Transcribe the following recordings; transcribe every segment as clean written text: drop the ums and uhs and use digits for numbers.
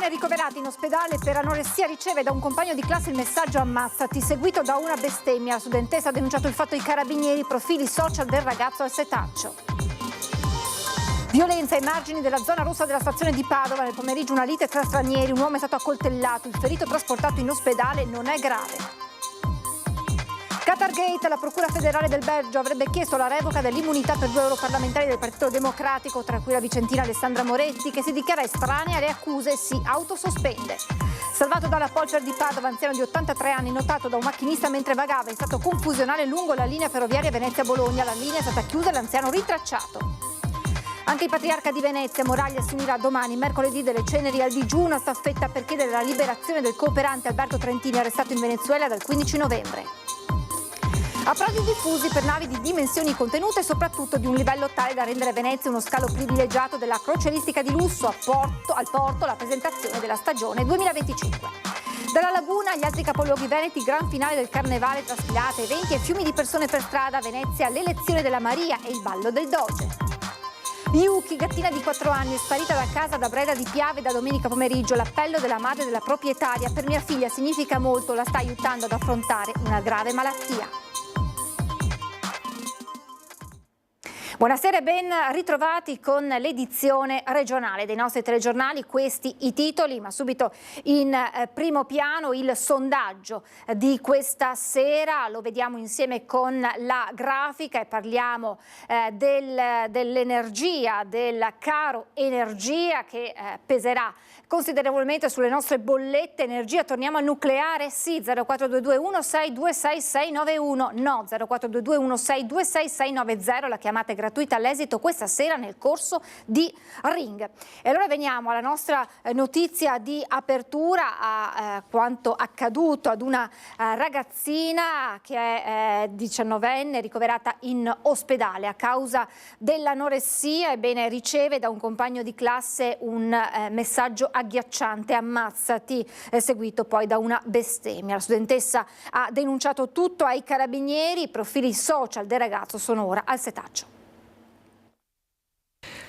Giovane ricoverato in ospedale per anoressia riceve da un compagno di classe il messaggio "ammazzati", seguito da una bestemmia. La studentessa ha denunciato il fatto ai carabinieri, profili social del ragazzo al setaccio. Violenza ai margini della zona rossa della stazione di Padova. Nel pomeriggio una lite tra stranieri, un uomo è stato accoltellato, il ferito trasportato in ospedale non è grave. Qatargate, la Procura federale del Belgio avrebbe chiesto la revoca dell'immunità per 2 europarlamentari del Partito Democratico, tra cui la vicentina Alessandra Moretti, che si dichiara estranea alle accuse e si autosospende. Salvato dalla Polper di Padova, anziano di 83 anni, notato da un macchinista mentre vagava in stato confusionale lungo la linea ferroviaria Venezia-Bologna. La linea è stata chiusa e l'anziano ritracciato. Anche il patriarca di Venezia, Moraglia, si unirà domani, mercoledì, delle ceneri al digiuno a staffetta per chiedere la liberazione del cooperante Alberto Trentini, arrestato in Venezuela dal 15 novembre. Approdi diffusi per navi di dimensioni contenute e soprattutto di un livello tale da rendere Venezia uno scalo privilegiato della crocieristica di lusso. Al porto la presentazione della stagione 2025. Dalla laguna agli altri capoluoghi veneti, gran finale del carnevale tra sfilate, eventi e fiumi di persone per strada. A Venezia l'elezione della Maria e il ballo del Doge. Yuki, gattina di 4 anni, è sparita da casa da Breda di Piave da domenica pomeriggio. L'appello della madre della proprietaria: per mia figlia significa molto, la sta aiutando ad affrontare una grave malattia. Buonasera e ben ritrovati con l'edizione regionale dei nostri telegiornali. Questi i titoli, ma subito in primo piano il sondaggio di questa sera. Lo vediamo insieme con la grafica e parliamo dell'energia, del caro energia che peserà considerevolmente sulle nostre bollette energia. Torniamo al nucleare? Sì. 0422 1626 691, no 0422 1626 690, la chiamata è gratuita all'esito questa sera nel corso di Ring. E allora veniamo alla nostra notizia di apertura, a quanto accaduto ad una ragazzina che è 19enne ricoverata in ospedale a causa dell'anoressia. Ebbene, riceve da un compagno di classe un messaggio agghiacciante: ammazzati, seguito poi da una bestemmia. La studentessa ha denunciato tutto ai carabinieri. I profili social del ragazzo sono ora al setaccio.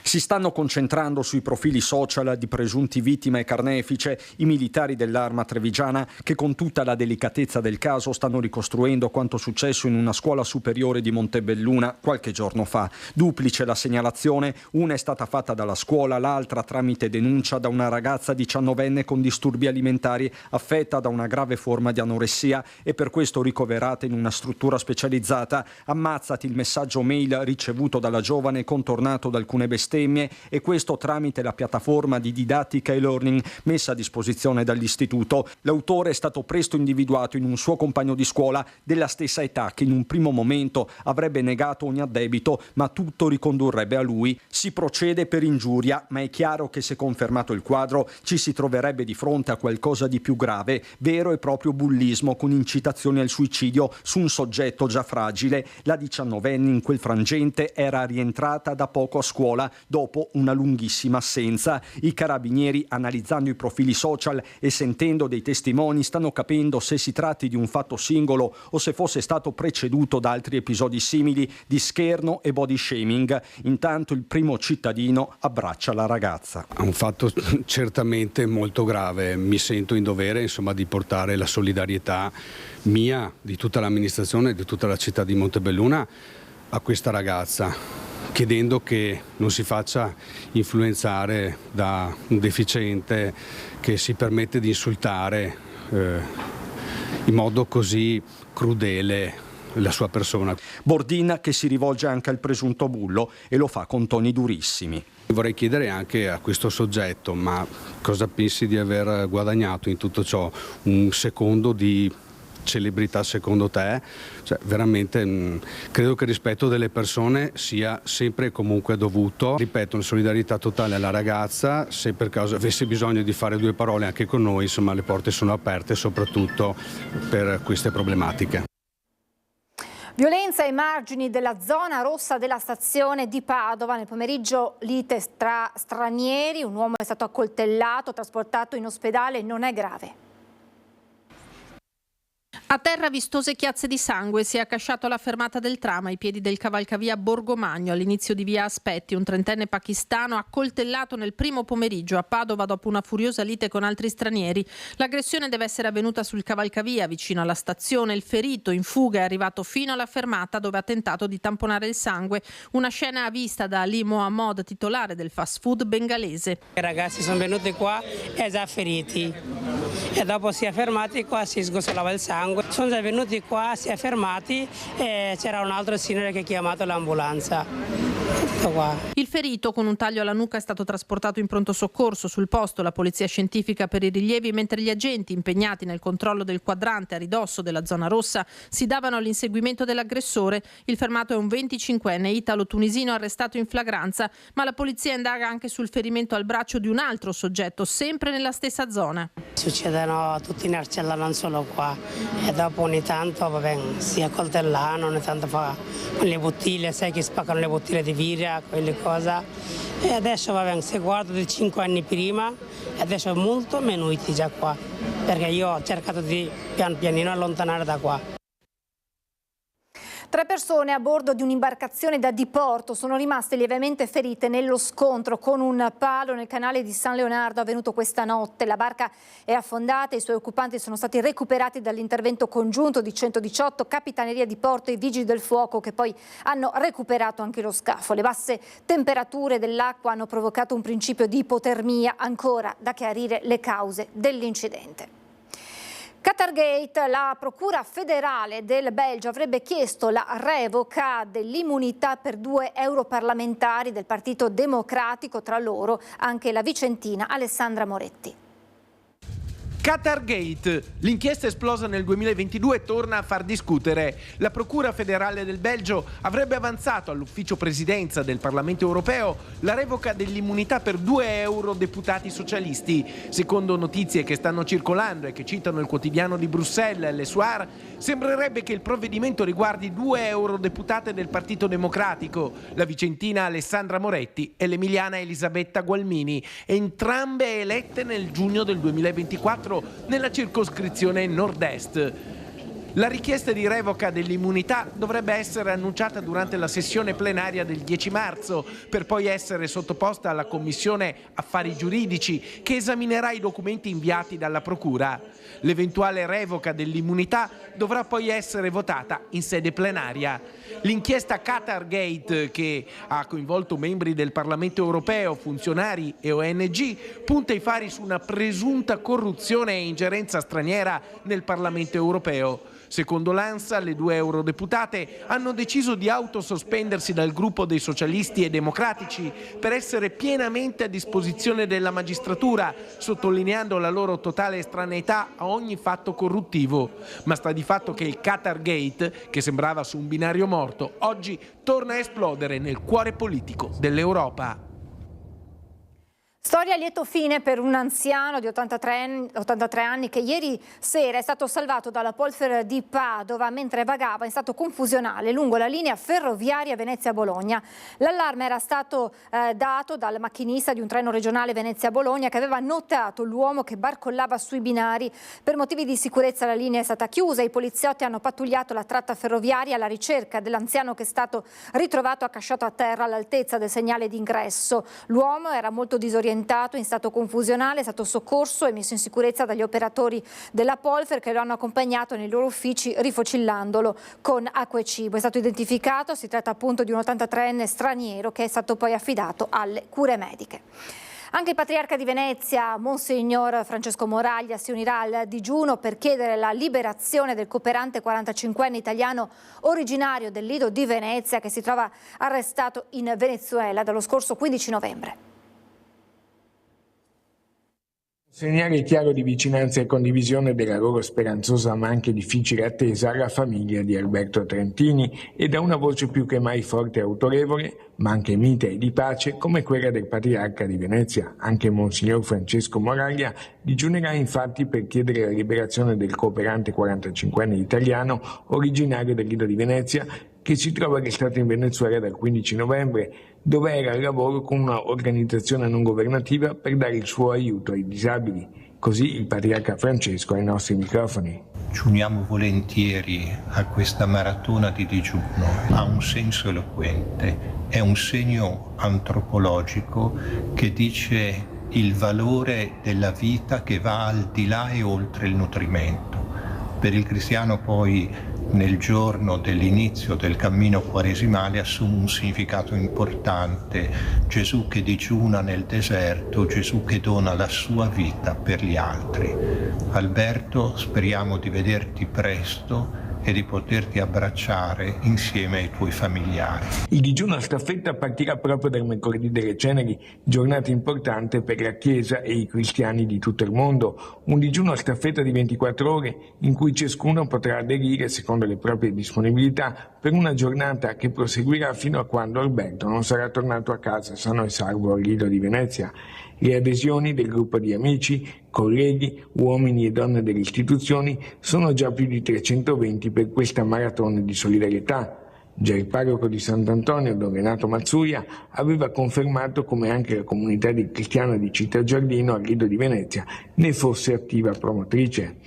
Si stanno concentrando sui profili social di presunti vittime e carnefice i militari dell'Arma trevigiana, che con tutta la delicatezza del caso stanno ricostruendo quanto successo in una scuola superiore di Montebelluna qualche giorno fa. Duplice la segnalazione: una è stata fatta dalla scuola, l'altra tramite denuncia da una ragazza 19enne con disturbi alimentari affetta da una grave forma di anoressia e per questo ricoverata in una struttura specializzata. Ammazzati il messaggio mail ricevuto dalla giovane, contornato da alcune bestemmie, e questo tramite la piattaforma di didattica e learning messa a disposizione dall'istituto. L'autore è stato presto individuato in un suo compagno di scuola della stessa età, che in un primo momento avrebbe negato ogni addebito, ma tutto ricondurrebbe a lui. Si procede per ingiuria, ma è chiaro che se confermato il quadro ci si troverebbe di fronte a qualcosa di più grave, vero e proprio bullismo con incitazioni al suicidio su un soggetto già fragile. La 19enne in quel frangente era rientrata da poco a scuola dopo una lunghissima assenza. I carabinieri, analizzando i profili social e sentendo dei testimoni, stanno capendo se si tratti di un fatto singolo o se fosse stato preceduto da altri episodi simili di scherno e body shaming. Intanto il primo cittadino abbraccia la ragazza. È un fatto certamente molto grave. Mi sento in dovere, di portare la solidarietà mia, di tutta l'amministrazione e di tutta la città di Montebelluna a questa ragazza, chiedendo che non si faccia influenzare da un deficiente che si permette di insultare in modo così crudele la sua persona. Bordin che si rivolge anche al presunto bullo e lo fa con toni durissimi. Vorrei chiedere anche a questo soggetto: ma cosa pensi di aver guadagnato in tutto ciò? Un secondo di celebrità secondo te? Veramente credo che il rispetto delle persone sia sempre e comunque dovuto. Ripeto, una solidarietà totale alla ragazza. Se per caso avesse bisogno di fare 2 parole anche con noi, le porte sono aperte, soprattutto per queste problematiche. Violenza ai margini della zona rossa della stazione di Padova. Nel pomeriggio lite tra stranieri, un uomo è stato accoltellato, trasportato in ospedale, non è grave. A terra vistose chiazze di sangue, si è accasciato alla fermata del tram ai piedi del cavalcavia Borgomagno all'inizio di via Aspetti. Un trentenne pakistano accoltellato nel primo pomeriggio a Padova dopo una furiosa lite con altri stranieri. L'aggressione deve essere avvenuta sul cavalcavia vicino alla stazione. Il ferito in fuga è arrivato fino alla fermata dove ha tentato di tamponare il sangue. Una scena vista da Ali Mohammad, titolare del fast food bengalese. I ragazzi sono venuti qua e già feriti e dopo si è fermati qua, si sgocciolava il sangue. Sono già venuti qua, si è fermati e c'era un altro signore che ha chiamato l'ambulanza. Tutto qua. Il ferito con un taglio alla nuca è stato trasportato in pronto soccorso. Sul posto la polizia scientifica per i rilievi, mentre gli agenti impegnati nel controllo del quadrante a ridosso della zona rossa si davano all'inseguimento dell'aggressore. Il fermato è un 25enne italo-tunisino arrestato in flagranza, ma la polizia indaga anche sul ferimento al braccio di un altro soggetto, sempre nella stessa zona. Succedono tutti in Arcella, non solo qua. E dopo ogni tanto si accoltellano, ogni tanto fa con le bottiglie, sai che spaccano le bottiglie di birra, quelle cose. E adesso se guardo di 5 anni prima, adesso è molto minuti già qua, perché io ho cercato di pian pianino allontanare da qua. 3 persone a bordo di un'imbarcazione da diporto sono rimaste lievemente ferite nello scontro con un palo nel canale di San Leonardo avvenuto questa notte. La barca è affondata e i suoi occupanti sono stati recuperati dall'intervento congiunto di 118, Capitaneria di Porto e Vigili del Fuoco, che poi hanno recuperato anche lo scafo. Le basse temperature dell'acqua hanno provocato un principio di ipotermia, ancora da chiarire le cause dell'incidente. Qatargate, la Procura federale del Belgio avrebbe chiesto la revoca dell'immunità per 2 europarlamentari del Partito Democratico, tra loro anche la vicentina Alessandra Moretti. Qatargate, l'inchiesta esplosa nel 2022 torna a far discutere. La Procura federale del Belgio avrebbe avanzato all'ufficio presidenza del Parlamento europeo la revoca dell'immunità per 2 eurodeputati socialisti. Secondo notizie che stanno circolando e che citano il quotidiano di Bruxelles, Le Soir, sembrerebbe che il provvedimento riguardi 2 eurodeputate del Partito Democratico, la vicentina Alessandra Moretti e l'emiliana Elisabetta Gualmini, entrambe elette nel giugno del 2024 nella circoscrizione nord-est. La richiesta di revoca dell'immunità dovrebbe essere annunciata durante la sessione plenaria del 10 marzo, per poi essere sottoposta alla Commissione Affari Giuridici, che esaminerà i documenti inviati dalla Procura. L'eventuale revoca dell'immunità dovrà poi essere votata in sede plenaria. L'inchiesta Qatargate, che ha coinvolto membri del Parlamento europeo, funzionari e ONG, punta i fari su una presunta corruzione e ingerenza straniera nel Parlamento europeo. Secondo l'ANSA, le 2 eurodeputate hanno deciso di autosospendersi dal gruppo dei socialisti e democratici per essere pienamente a disposizione della magistratura, sottolineando la loro totale estraneità a ogni fatto corruttivo. Ma sta di fatto che il Qatargate, che sembrava su un binario morto, oggi torna a esplodere nel cuore politico dell'Europa. Storia a lieto fine per un anziano di 83 anni che ieri sera è stato salvato dalla Polfer di Padova mentre vagava in stato confusionale lungo la linea ferroviaria Venezia-Bologna. L'allarme era stato dato dal macchinista di un treno regionale Venezia-Bologna che aveva notato l'uomo che barcollava sui binari. Per motivi di sicurezza la linea è stata chiusa, i poliziotti hanno pattugliato la tratta ferroviaria alla ricerca dell'anziano che è stato ritrovato accasciato a terra all'altezza del segnale d'ingresso. L'uomo era molto disorientato, in stato confusionale, è stato soccorso e messo in sicurezza dagli operatori della Polfer che lo hanno accompagnato nei loro uffici rifocillandolo con acqua e cibo. È stato identificato, si tratta appunto di un 83enne straniero che è stato poi affidato alle cure mediche. Anche il patriarca di Venezia, Monsignor Francesco Moraglia, si unirà al digiuno per chiedere la liberazione del cooperante 45enne italiano originario del Lido di Venezia che si trova arrestato in Venezuela dallo scorso 15 novembre. Segnale chiaro di vicinanza e condivisione della loro speranzosa ma anche difficile attesa alla famiglia di Alberto Trentini e da una voce più che mai forte e autorevole, ma anche mite e di pace come quella del patriarca di Venezia. Anche Monsignor Francesco Moraglia digiunerà infatti per chiedere la liberazione del cooperante 45enne italiano originario del Lido di Venezia che si trova arrestato in Venezuela dal 15 novembre, dove era al lavoro con una organizzazione non governativa per dare il suo aiuto ai disabili. Così il patriarca Francesco ai nostri microfoni. ci uniamo volentieri a questa maratona di digiuno. Ha un senso eloquente, è un segno antropologico che dice il valore della vita che va al di là e oltre il nutrimento. Per il cristiano poi nel giorno dell'inizio del cammino quaresimale assume un significato importante. Gesù che digiuna nel deserto, Gesù che dona la sua vita per gli altri. Alberto, speriamo di vederti presto e di poterti abbracciare insieme ai tuoi familiari. Il digiuno a staffetta partirà proprio dal mercoledì delle Ceneri, giornata importante per la Chiesa e i cristiani di tutto il mondo. Un digiuno a staffetta di 24 ore in cui ciascuno potrà aderire secondo le proprie disponibilità per una giornata che proseguirà fino a quando Alberto non sarà tornato a casa sano e salvo al Lido di Venezia. Le adesioni del gruppo di amici, colleghi, uomini e donne delle istituzioni sono già più di 320 per questa maratona di solidarietà. Già il parroco di Sant'Antonio, Don Renato Mazzuia, aveva confermato come anche la comunità cristiana di Città Giardino al Lido di Venezia ne fosse attiva promotrice.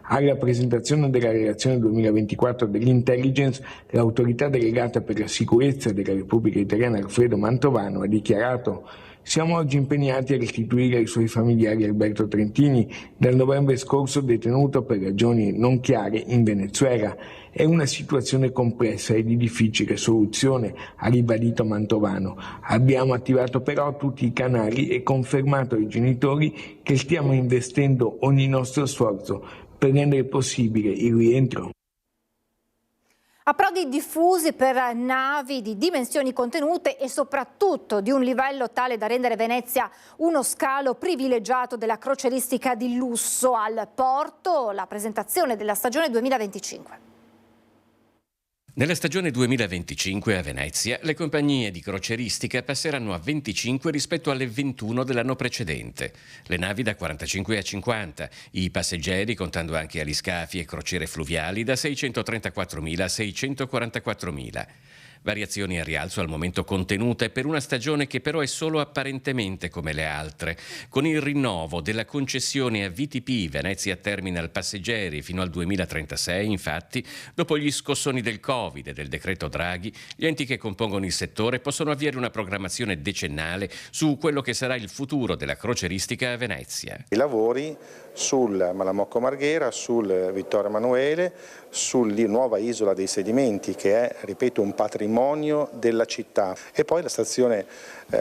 Alla presentazione della relazione 2024 dell'Intelligence, l'autorità delegata per la sicurezza della Repubblica Italiana Alfredo Mantovano ha dichiarato: siamo oggi impegnati a restituire ai suoi familiari Alberto Trentini, dal novembre scorso detenuto per ragioni non chiare in Venezuela. È una situazione complessa e di difficile soluzione, ha ribadito Mantovano. Abbiamo attivato però tutti i canali e confermato ai genitori che stiamo investendo ogni nostro sforzo per rendere possibile il rientro. Approdi diffusi per navi di dimensioni contenute e soprattutto di un livello tale da rendere Venezia uno scalo privilegiato della crocieristica di lusso al porto, la presentazione della stagione 2025. Nella stagione 2025 a Venezia le compagnie di crocieristica passeranno a 25 rispetto alle 21 dell'anno precedente, le navi da 45 a 50, i passeggeri, contando anche aliscafi e crociere fluviali, da 634.000 a 644.000. Variazioni a rialzo al momento contenute per una stagione che però è solo apparentemente come le altre. Con il rinnovo della concessione a VTP Venezia Terminal Passeggeri fino al 2036, infatti, dopo gli scossoni del Covid e del decreto Draghi, gli enti che compongono il settore possono avviare una programmazione decennale su quello che sarà il futuro della crocieristica a Venezia. I lavori sul Malamocco Marghera, sul Vittorio Emanuele, sulla nuova isola dei sedimenti che è, ripeto, un patrimonio della città, e poi la stazione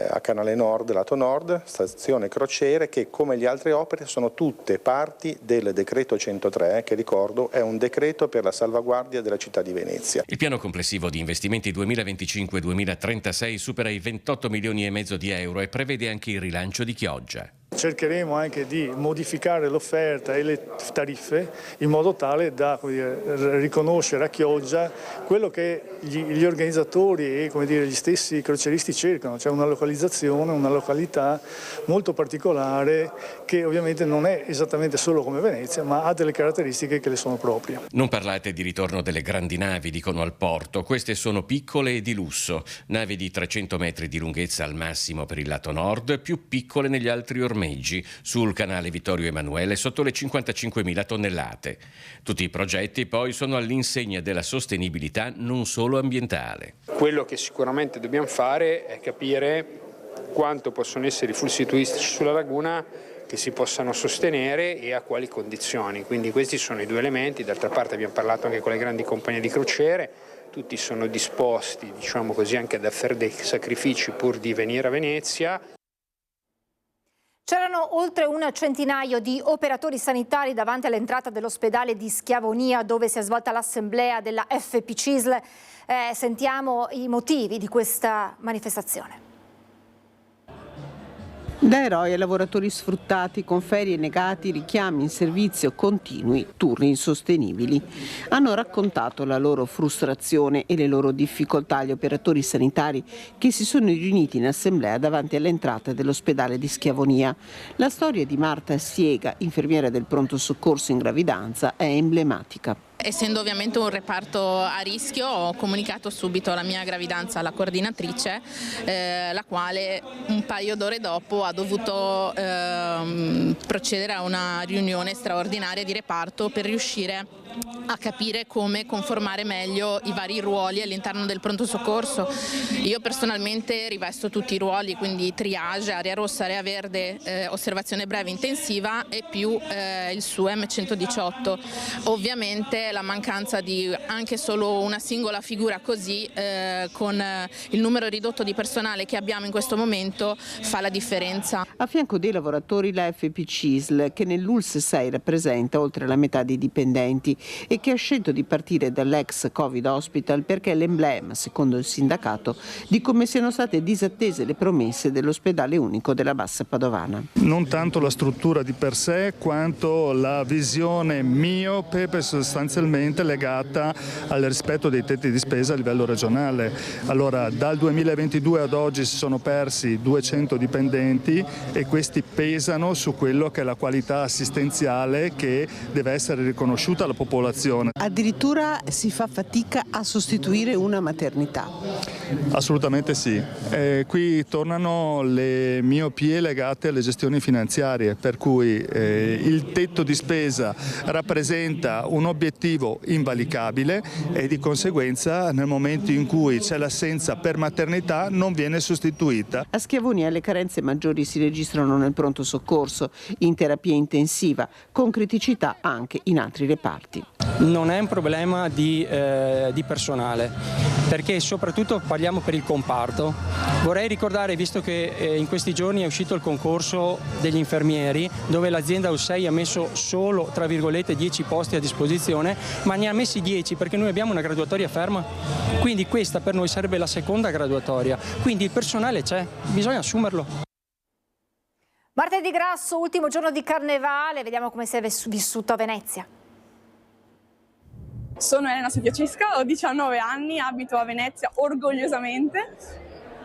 a Canale Nord, lato nord, stazione crociere, che come le altre opere sono tutte parti del decreto 103, che ricordo è un decreto per la salvaguardia della città di Venezia. Il piano complessivo di investimenti 2025-2036 supera i 28 milioni e mezzo di euro e prevede anche il rilancio di Chioggia. Cercheremo anche di modificare l'offerta e le tariffe in modo tale da riconoscere a Chioggia quello che gli organizzatori e gli stessi crocieristi cercano, cioè una localizzazione, una località molto particolare che ovviamente non è esattamente solo come Venezia, ma ha delle caratteristiche che le sono proprie. Non parlate di ritorno delle grandi navi, dicono al porto. Queste sono piccole e di lusso, navi di 300 metri di lunghezza al massimo per il lato nord, più piccole negli altri ormeggi sul canale Vittorio Emanuele sotto le 55.000 tonnellate. Tutti i progetti poi sono all'insegna della sostenibilità non solo ambientale. Quello che sicuramente dobbiamo fare è capire quanto possono essere i flussi turistici sulla laguna che si possano sostenere e a quali condizioni. Quindi questi sono i due elementi. D'altra parte abbiamo parlato anche con le grandi compagnie di crociere, tutti sono disposti, diciamo così, anche ad fare dei sacrifici pur di venire a Venezia. C'erano oltre un centinaio di operatori sanitari davanti all'entrata dell'ospedale di Schiavonia, dove si è svolta l'assemblea della FP-CISL. Sentiamo i motivi di questa manifestazione. Da eroi a lavoratori sfruttati con ferie negati, richiami in servizio continui, turni insostenibili. Hanno raccontato la loro frustrazione e le loro difficoltà agli operatori sanitari che si sono riuniti in assemblea davanti all'entrata dell'ospedale di Schiavonia. La storia di Marta Siega, infermiera del pronto soccorso in gravidanza, è emblematica. Essendo ovviamente un reparto a rischio, ho comunicato subito la mia gravidanza alla coordinatrice, la quale un paio d'ore dopo ha dovuto procedere a una riunione straordinaria di reparto per riuscire a capire come conformare meglio i vari ruoli all'interno del pronto soccorso. Io personalmente rivesto tutti i ruoli, quindi triage, area rossa, area verde, osservazione breve intensiva e più il SUEM 118. Ovviamente la mancanza di anche solo una singola figura così, con il numero ridotto di personale che abbiamo in questo momento, fa la differenza. A fianco dei lavoratori la FP-CISL, che nell'ULSS 6 rappresenta oltre la metà dei dipendenti e che ha scelto di partire dall'ex Covid Hospital perché è l'emblema, secondo il sindacato, di come siano state disattese le promesse dell'ospedale unico della Bassa Padovana. Non tanto la struttura di per sé quanto la visione miope sostanzialmente legata al rispetto dei tetti di spesa a livello regionale. Allora, dal 2022 ad oggi si sono persi 200 dipendenti e questi pesano su quello che è la qualità assistenziale che deve essere riconosciuta alla popolazione. Addirittura si fa fatica a sostituire una maternità. Assolutamente sì. Qui tornano le miopie legate alle gestioni finanziarie, per cui il tetto di spesa rappresenta un obiettivo invalicabile e di conseguenza nel momento in cui c'è l'assenza per maternità non viene sostituita. A Schiavonia le carenze maggiori si registrano nel pronto soccorso, in terapia intensiva, con criticità anche in altri reparti. Non è un problema di personale, perché soprattutto parliamo per il comparto. Vorrei ricordare, visto che in questi giorni è uscito il concorso degli infermieri, dove l'azienda ULSS ha messo solo, tra virgolette, 10 posti a disposizione, ma ne ha messi 10 perché noi abbiamo una graduatoria ferma. Quindi questa per noi sarebbe la seconda graduatoria. Quindi il personale c'è, bisogna assumerlo. Martedì Grasso, ultimo giorno di carnevale, vediamo come si è vissuto a Venezia. Sono Elena Sofiacesca, ho 19 anni, abito a Venezia orgogliosamente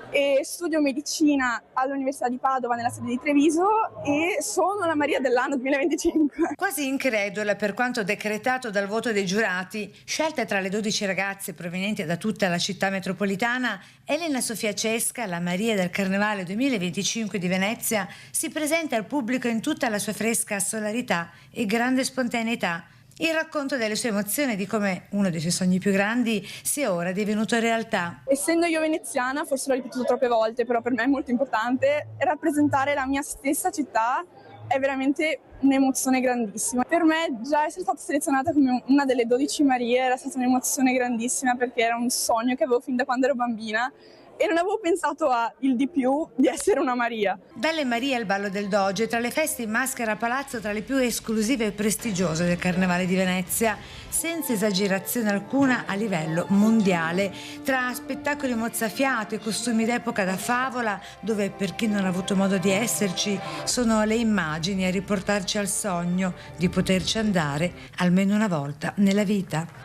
e studio medicina all'Università di Padova nella sede di Treviso e sono la Maria dell'anno 2025. Quasi incredula per quanto decretato dal voto dei giurati, scelte tra le 12 ragazze provenienti da tutta la città metropolitana, Elena Sofiacesca, la Maria del Carnevale 2025 di Venezia, si presenta al pubblico in tutta la sua fresca solarità e grande spontaneità. Il racconto delle sue emozioni e di come uno dei suoi sogni più grandi sia ora divenuto realtà. Essendo io veneziana, forse l'ho ripetuto troppe volte, però per me è molto importante, rappresentare la mia stessa città è veramente un'emozione grandissima. Per me già essere stata selezionata come una delle 12 Marie era stata un'emozione grandissima perché era un sogno che avevo fin da quando ero bambina e non avevo pensato il di più di essere una Maria. Dalle Marie al Ballo del Doge, tra le feste in maschera a palazzo tra le più esclusive e prestigiose del Carnevale di Venezia, senza esagerazione alcuna a livello mondiale, tra spettacoli mozzafiato e costumi d'epoca da favola, dove per chi non ha avuto modo di esserci sono le immagini a riportarci al sogno di poterci andare almeno una volta nella vita.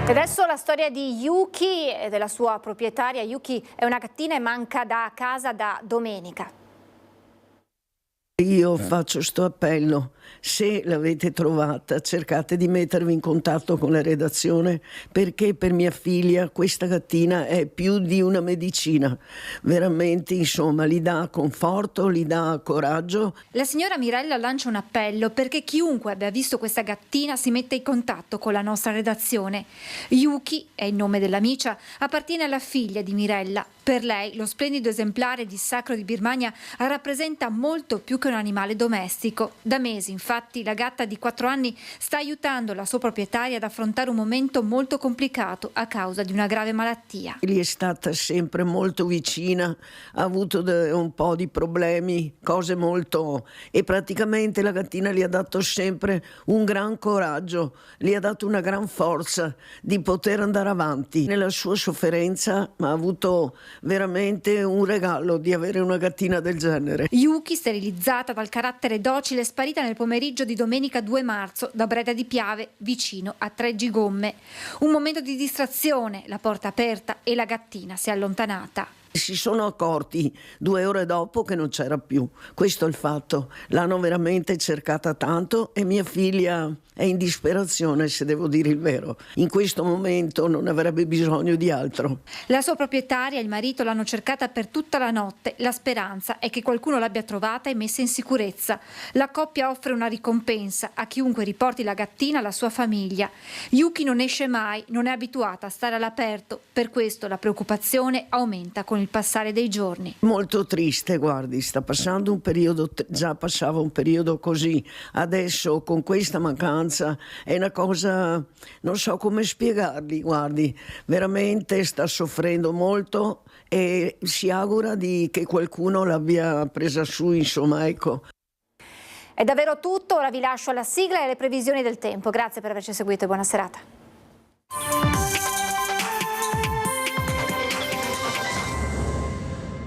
E adesso la storia di Yuki e della sua proprietaria. Yuki è una gattina e manca da casa da domenica. Io faccio sto appello, se l'avete trovata cercate di mettervi in contatto con la redazione perché per mia figlia questa gattina è più di una medicina, veramente insomma gli dà conforto, gli dà coraggio. La signora Mirella lancia un appello perché chiunque abbia visto questa gattina si metta in contatto con la nostra redazione. Yuki, è il nome dell'amicia, appartiene alla figlia di Mirella. Per lei lo splendido esemplare di Sacro di Birmania rappresenta molto più che un animale domestico. Da mesi, infatti, la gatta di 4 anni sta aiutando la sua proprietaria ad affrontare un momento molto complicato a causa di una grave malattia. Gli è stata sempre molto vicina, ha avuto un po' di problemi, cose molto... e praticamente la gattina gli ha dato sempre un gran coraggio, gli ha dato una gran forza di poter andare avanti. Nella sua sofferenza ha avuto veramente un regalo di avere una gattina del genere. Yuki, sterilizzata dal carattere docile, è sparita nel pomeriggio di domenica 2 marzo da Breda di Piave, vicino a Treggi Gomme. Un momento di distrazione, la porta aperta e la gattina si è allontanata. Si sono accorti 2 ore dopo che non c'era più. Questo è il fatto. L'hanno veramente cercata tanto e mia figlia è in disperazione, se devo dire il vero. In questo momento non avrebbe bisogno di altro. La sua proprietaria e il marito l'hanno cercata per tutta la notte. La speranza è che qualcuno l'abbia trovata e messa in sicurezza. La coppia offre una ricompensa a chiunque riporti la gattina alla sua famiglia. Yuki non esce mai, non è abituata a stare all'aperto. Per questo la preoccupazione aumenta con il passare dei giorni. Molto triste, guardi, sta passando un periodo, già passava un periodo così, adesso con questa mancanza è una cosa, non so come spiegarli, guardi, veramente sta soffrendo molto e si augura che qualcuno l'abbia presa su, insomma, ecco. È davvero tutto, ora vi lascio alla sigla e alle previsioni del tempo. Grazie per averci seguito e buona serata.